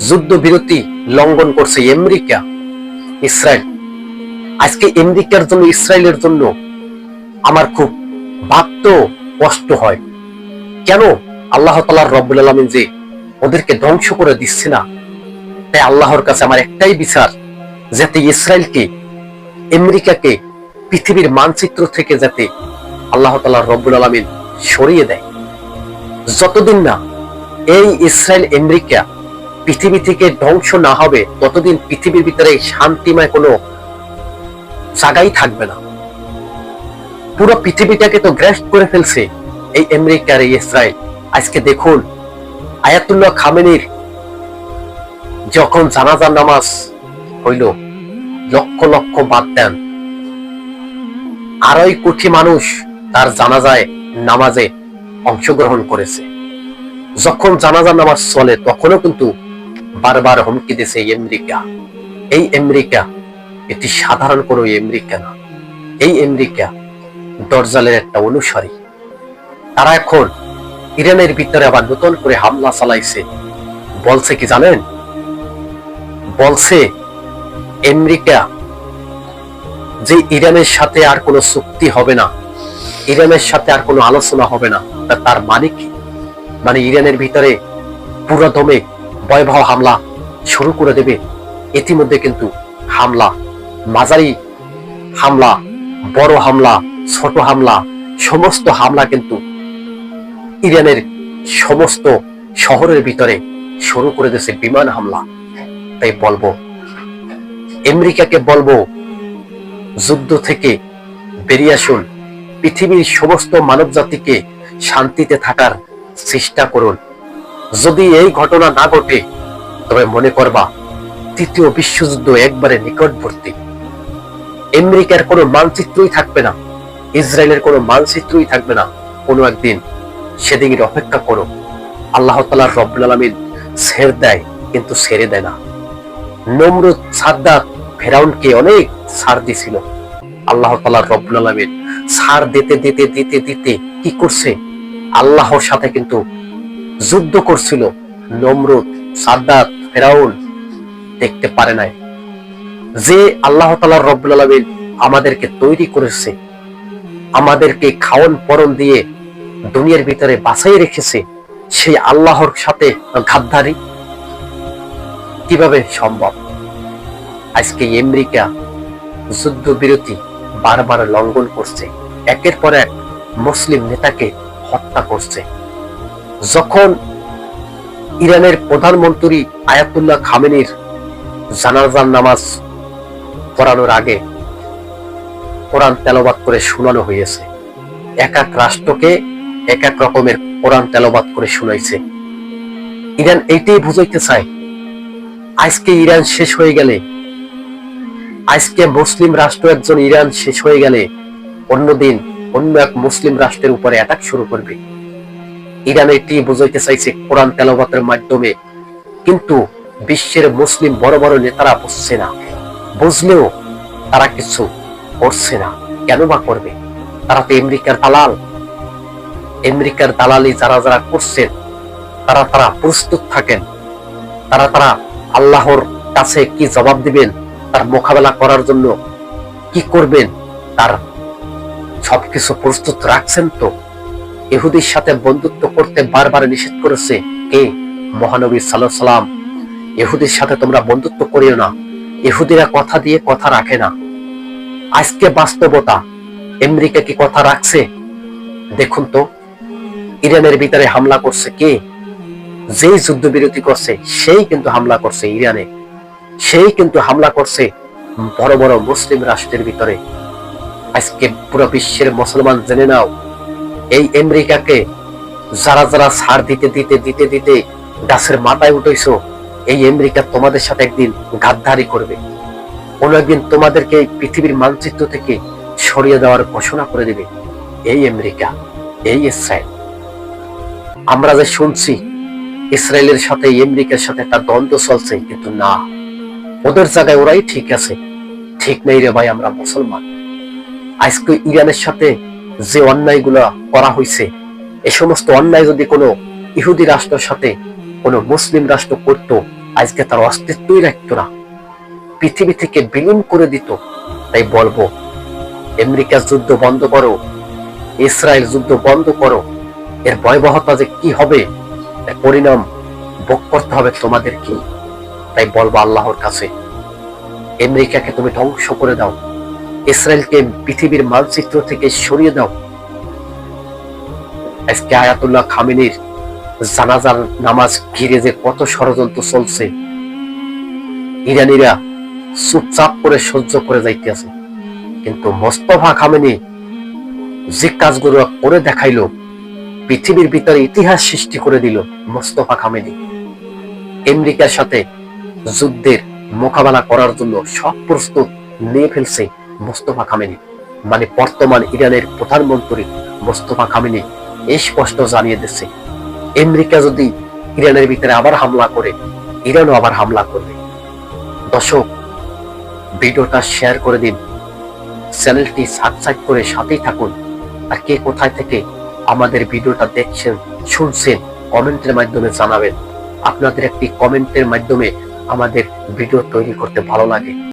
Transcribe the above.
যুদ্ধবিরতি লঙ্ঘন করছে আমেরিকা ইসরায়েল। আজকে আমেরিকার জন্য, ইসরায়েলের জন্য আমার খুব ভাবতে কষ্ট হয়। কেন আল্লাহ তাআলা রব্বুল আলামিন যে ওদেরকে ধ্বংস করে দিচ্ছে না? তাই আল্লাহর কাছে আমার একটাই বিচার, যাতে ইসরায়েলকে, আমেরিকাকে পৃথিবীর মানচিত্র থেকে যাতে আল্লাহ তাআলা রব্বুল আলামিন সরিয়ে দেয়। যতদিন না এই ইসরায়েল আমেরিকা পৃথিবী থেকে ধ্বংস না হবে, ততদিন পৃথিবীর ভিতরে শান্তিময় কোনো জায়গাই থাকবে না। পুরো পৃথিবীটাকে তো গ্রাস করে ফেলছে এই আমেরিকার এই ইসরায়েল। আজকে দেখুন, আয়াতুল্লাহ খামেনির যখন জানাজার নামাজ হইল, লক্ষ লক্ষ বাদ দেন, 2.5 কোটি মানুষ তার জানাজায় নামাজে অংশগ্রহণ করেছে। যখন জানাজার নামাজ চলে, তখনও কিন্তু বারবার হুমকি দিয়েছে আমেরিকা। এই আমেরিকা এটি সাধারণ কোনো আমেরিকা না। এই আমেরিকা দরজালের একটা অনুসারী। তারা এখন ইরানের ভিতরে আবার নতুন করে হামলা চালাইছে। বলছে কি জানেন? বলছে আমেরিকা যে ইরানের সাথে আর কোনো চুক্তি হবে না, ইরানের সাথে আর কোনো আলোচনা হবে না। তার মানে কি? মানে ইরানের ভিতরে পুরো দমে ভয়াবহ হামলা শুরু করে দেবে। ইতিমধ্যে কিন্তু হামলা, মাঝারি হামলা, বড় হামলা, ছোট হামলা, সমস্ত হামলা কিন্তু ইরানের সমস্ত শহরের ভিতরে শুরু করে দিয়েছে বিমান হামলা। তাই বলবো, আমেরিকাকে বলবো, যুদ্ধ থেকে বেরিয়ে আসুন। পৃথিবীর সমস্ত মানব জাতিকে শান্তিতে থাকার চেষ্টা করুন। যদি এই ঘটনা না ঘটে, তবে মনে করবা তৃতীয় বিশ্বযুদ্ধ একবারে নিকটবর্তী। আমেরিকার কোনো মানচিত্রই থাকবে না, ইসরায়েলের কোনো মানচিত্রই থাকবে না। কোনো একদিন সেদিনের অপেক্ষা করো। আল্লাহ তাআলা রব্বুল আলামিন ছেড়ে দেয়, কিন্তু ছেড়ে দেয় না। নমরুদ, সাদ্দাত, ফেরাউনকে অনেক ছাড় দিছিল। আল্লাহ তাআলা রব্বুল আলামিন ছাড় দিতে দিতে দিতে দিতে কি করছে? আল্লাহর সাথে কিন্তু যুদ্ধ করছিল। নমরুদ, সাদ্দাত, ফেরাউন দেখতে পারে নাই যে আল্লাহ তাআলা রব্বুল আলামিন আমাদেরকে তৈরি করেছে, আমাদেরকে খাওয়ান পরন দিয়ে দুনিয়ার ভিতরে বাঁচাই রেখেছে, সেই আল্লাহর সাথে গাদ্দারি কিভাবে সম্ভব? আজকে আমেরিকা যুদ্ধবিরতি বারবার লঙ্ঘন করছে, একের পর এক মুসলিম নেতাকে হত্যা করছে। যখন ইরানের প্রধানমন্ত্রী আয়াতুল্লাহ খামেনির জানাজার নামাজ পড়ানোর আগে কোরআন তেলাওয়াত করে শোনানো হয়েছে। এক এক রাষ্ট্রকে এক এক রকমের কোরআন তেলাওয়াত করে শোনাইছে। ইরান এইটাই বুঝাইতে চায়, আজকে ইরান শেষ হয়ে গেলে, আজকে মুসলিম রাষ্ট্র একজন ইরান শেষ হয়ে গেলে, অন্যদিন অন্য এক মুসলিম রাষ্ট্রের উপরে অ্যাটাক শুরু করবে। ইরান এটি বুঝাইতে চাইছে কোরআন তেলাওয়াতের মাধ্যমে। কিন্তু বিশ্বের মুসলিম বড় বড় নেতারা বুঝছে না, বুঝলেও তারা কিছু করছে না। কেন বা করবে? তারা তো আমেরিকার দালাল। আমেরিকার দালালি যারা যারা করছেন, তারা প্রস্তুত থাকেন। তারা আল্লাহর কাছে কি জবাব দিবেন, তার মোকাবেলা করার জন্য কি করবেন, তার সবকিছু প্রস্তুত রাখছেন। তো ইহুদির সাথে বন্ধুত্ব করতে বারবার নিষেধ করেছে কে? মহানবী সাল্লাল্লাহু আলাইহি সাল্লাম। ইহুদির সাথে তোমরা বন্ধুত্ব করিও না, ইহুদিরা কথা দিয়ে কথা রাখে না। আজকে বাস্তবতা, আমেরিকা কি কথা রাখছে? দেখুন তো, ইরানের ভিতরে হামলা করছে কে? যেই যুদ্ধবিরতি করছে সেই কিন্তু হামলা করছে ইরানে, সেই কিন্তু হামলা করছে বড় বড় মুসলিম রাষ্ট্রের ভিতরে। আজকে পুরো বিশ্বের মুসলমান জেনে নাও, এই আমেরিকাকে যারা যারা ছাড় দিতে দিতে দিতে দিতে গাছের মাথায় উঠেছো, এই আমেরিকা তোমাদের সাথে একদিন গাদ্দারি করবে। কোন একদিন তোমাদেরকে পৃথিবীর মানচিত্র থেকে সরিয়ে দেওয়ার ঘোষণা করে দেবে এই আমেরিকা, এই ইসরায়েল। আমরা যে শুনছি ইসরায়েলের সাথে আমেরিকার সাথে একটা দ্বন্দ্ব চলছে, কিন্তু না, ওদের জায়গায় ওরাই ঠিক আছে। ঠিক নেই রে ভাই, আমরা মুসলমান। আজকে ইরানের সাথে যে অন্যায়গুলো করা হয়েছে, এই সমস্ত অন্যায় যদি কোনো ইহুদি রাষ্ট্রের সাথে কোনো মুসলিম রাষ্ট্র করতো, আজকে তার অস্তিত্বই রাখতো না, পৃথিবী থেকে বিলীন করে দিত। তাই বলবো, আমেরিকার যুদ্ধ বন্ধ করো, ইসরায়েল যুদ্ধ বন্ধ করো। এর ভয়াবহতা যে কি হবে, এর পরিণাম ভোগ করতে হবে তোমাদেরকে। তাই বলবো আল্লাহর কাছে, আমেরিকাকে তুমি ধ্বংস করে দাও, ইসরায়েলকে পৃথিবীর মানচিত্র থেকে সরিয়ে দাও। আজকে আয়াতুল্লাহ খামেনির জানাজার নামাজ ঘিরে যে কত ষড়যন্ত্র চলছে, ইরানিরা চুপচাপ করে সহ্য করে যাইতেছে, কিন্তু মোস্তফা খামেনি যে কাজগুলো করে দেখাইলো, পৃথিবীর ভিতরে ইতিহাস সৃষ্টি করে দিল মোস্তফা খামেনি। আমেরিকার সাথে যুদ্ধের মোকাবেলা করার জন্য সব প্রস্তুত নিয়ে ফেলছে মোস্তফা খামেনি। মানে বর্তমান ইরানের প্রধানমন্ত্রী মোস্তফা খামেনি স্পষ্ট জানিয়ে দিচ্ছে, আমেরিকা যদি ইরানের ভিতরে আবার হামলা করে, ইরানও আবার হামলা করবে। দর্শক, ভিডিওটা শেয়ার করে দিন, চ্যানেলটি সাবস্ক্রাইব করে সাথেই থাকুন। আর কে কোথায় থেকে আমাদের ভিডিওটা দেখছেন, শুনছেন, কমেন্টের মাধ্যমে জানাবেন। আপনাদের একটি কমেন্টের মাধ্যমে আমাদের ভিডিও তৈরি করতে ভালো লাগে।